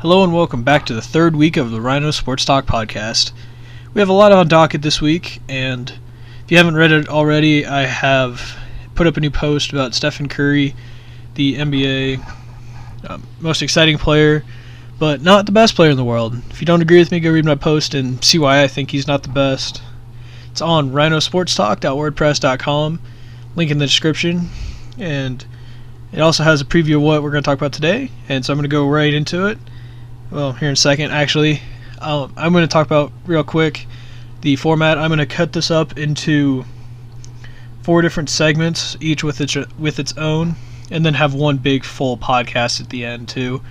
Hello and welcome back to the third week of the Ryno Sports Talk podcast. We have a lot on docket this week, and if you haven't read it already, I have put up a new post about Stephen Curry, the NBA most exciting player, but not the best player in the world. If you don't agree with me, go read my post and see why I think he's not the best. It's on rhinosportstalk.wordpress.com, link in the description, and it also has a preview of what we're going to talk about today, and so I'm going to go right into it. Well, here in a second, actually. I'm going to talk about, real quick, the format. I'm going to cut this up into 4 different segments, each with its own, and then have one big full podcast at the end, too.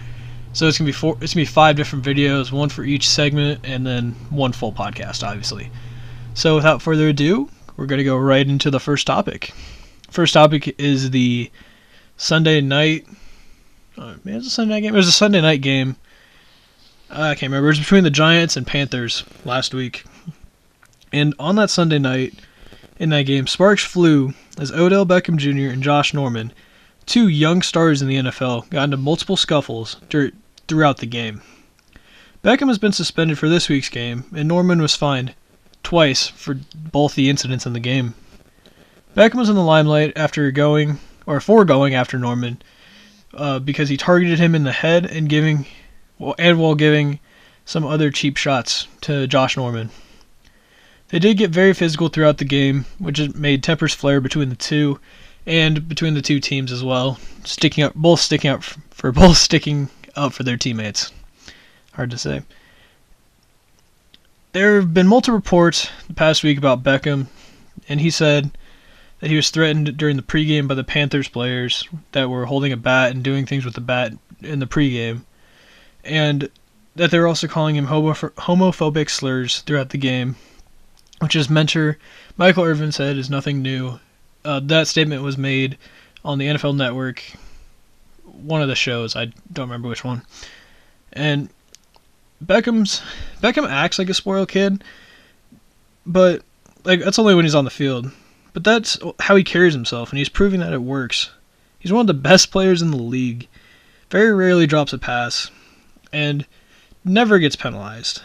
So it's going to be 5 different videos, one for each segment, and then one full podcast, obviously. So without further ado, we're going to go right into the first topic. First topic is the Sunday night. It was a Sunday night game. It was a Sunday night game. I can't remember. It was between the Giants and Panthers last week. And on that Sunday night, in that game, sparks flew as Odell Beckham Jr. and Josh Norman, 2 young stars in the NFL, got into multiple scuffles throughout the game. Beckham has been suspended for this week's game, and Norman was fined twice for both the incidents in the game. Beckham was in the limelight for going after Norman because he targeted him in the head while giving some other cheap shots to Josh Norman. They did get very physical throughout the game, which made tempers flare between the two and between the two teams as well, sticking up for their teammates. Hard to say. There have been multiple reports the past week about Beckham, and he said that he was threatened during the pregame by the Panthers players that were holding a bat and doing things with the bat in the pregame, and that they were also calling him homophobic slurs throughout the game, which his mentor Michael Irvin said is nothing new. That statement was made on the NFL Network, one of the shows, I don't remember which one. And Beckham acts like a spoiled kid, but that's only when he's on the field. But that's how he carries himself, and he's proving that it works. He's one of the best players in the league. Very rarely drops a pass, and never gets penalized.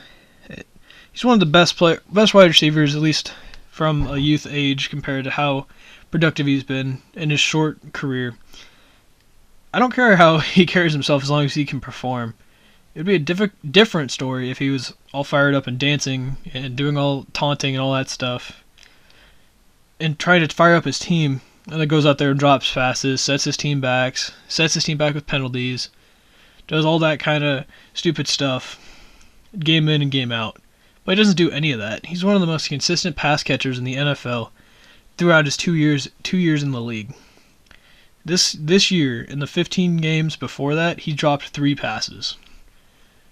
He's one of the best wide receivers, at least from a youth age, compared to how productive he's been in his short career. I don't care how he carries himself as long as he can perform. It would be a different story if he was all fired up and dancing and doing all taunting and all that stuff, and trying to fire up his team, and then goes out there and drops passes, sets his team back with penalties, does all that kind of stupid stuff, game in and game out. But he doesn't do any of that. He's one of the most consistent pass catchers in the NFL throughout his 2 years in the league. This year, in the 15 games before that, he dropped 3 passes.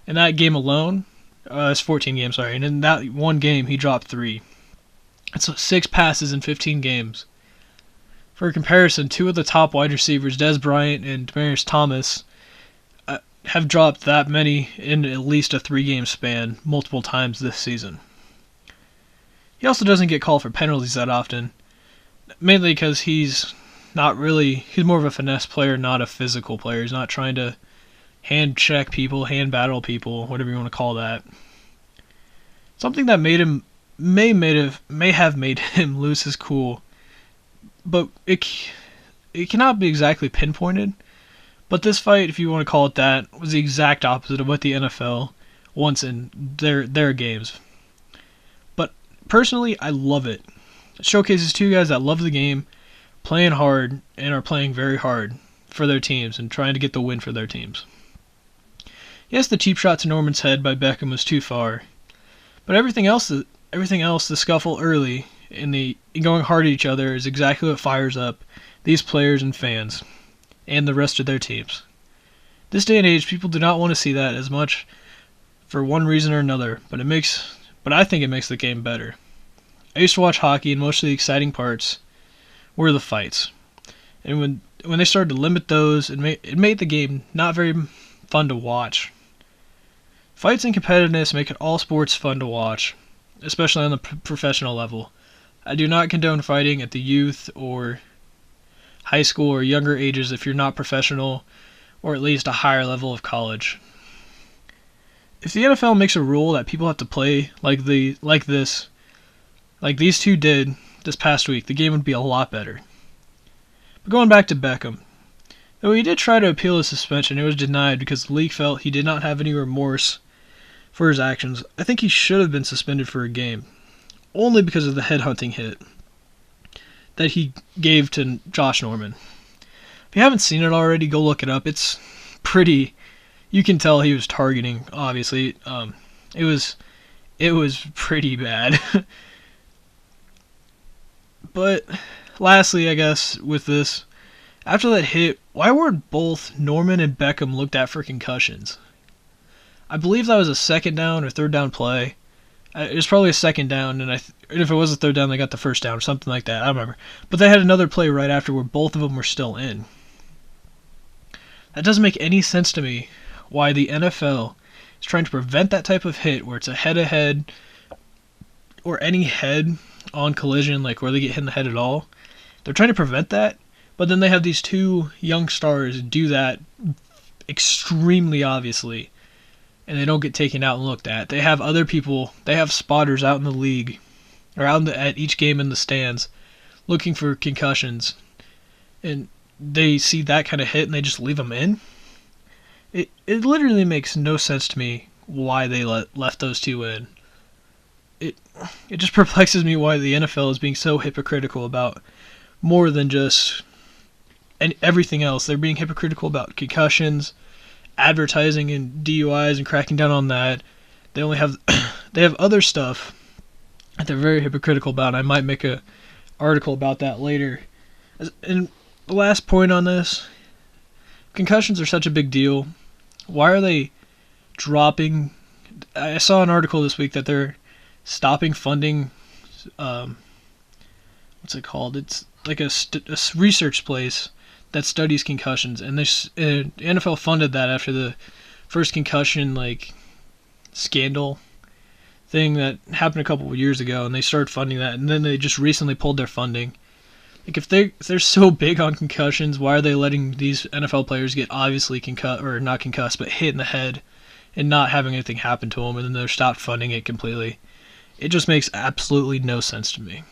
In that game alone, it's 14 games, sorry, and in that one game, he dropped 3. That's 6 passes in 15 games. For comparison, 2 of the top wide receivers, Dez Bryant and Demaryius Thomas, have dropped that many in at least a 3-game span multiple times this season. He also doesn't get called for penalties that often, mainly because he's more of a finesse player, not a physical player. He's not trying to hand check people, hand battle people, whatever you want to call that. Something that may have made him lose his cool, but it cannot be exactly pinpointed. But this fight, if you want to call it that, was the exact opposite of what the NFL wants in their games. But personally, I love it. It showcases 2 guys that love the game, playing hard, and are playing very hard for their teams and trying to get the win for their teams. Yes, the cheap shot to Norman's head by Beckham was too far, but everything else, the scuffle early and the going hard at each other is exactly what fires up these players and fans and the rest of their teams. This day and age, people do not want to see that as much for one reason or another, but I think it makes the game better. I used to watch hockey, and most of the exciting parts were the fights. And when they started to limit those, it made the game not very fun to watch. Fights and competitiveness make it all sports fun to watch, especially on the professional level. I do not condone fighting at the youth or high school or younger ages if you're not professional, or at least a higher level of college. if the NFL makes a rule that people have to play like these two did this past week, the game would be a lot better. But going back to Beckham, though he did try to appeal his suspension, it was denied because the league felt he did not have any remorse for his actions. I think he should have been suspended for a game, only because of the headhunting hit that he gave to Josh Norman. If you haven't seen it already, go look it up. It's pretty. You can tell he was targeting. Obviously, it was pretty bad. But lastly, I guess with this, after that hit, why weren't both Norman and Beckham looked at for concussions? I believe that was a second down or third down play. It was probably a second down, and if it was a third down, they got the first down or something like that. I don't remember. But they had another play right after where both of them were still in. That doesn't make any sense to me why the NFL is trying to prevent that type of hit where it's a head-to-head or any head-on collision, like where they get hit in the head at all. They're trying to prevent that, but then they have these two young stars do that extremely obviously, and they don't get taken out and looked at. They have other people, they have spotters out in the league, or at each game in the stands, looking for concussions, and they see that kind of hit and they just leave them in. It literally makes no sense to me why they left those two in. It just perplexes me why the NFL is being so hypocritical about more than just and everything else. They're being hypocritical about concussions, advertising and DUIs and cracking down on that. They only have they have other stuff that they're very hypocritical about. I might make a article about that later. And the last point on this, concussions are such a big deal. Why are they dropping? I saw an article this week that they're stopping funding. What's it called? It's like a research place that studies concussions, and the NFL funded that after the first concussion scandal thing that happened a couple of years ago, and they started funding that, and then they just recently pulled their funding. Like if they're so big on concussions, why are they letting these NFL players get obviously not concussed, but hit in the head and not having anything happen to them, and then they're stopped funding it completely? It just makes absolutely no sense to me.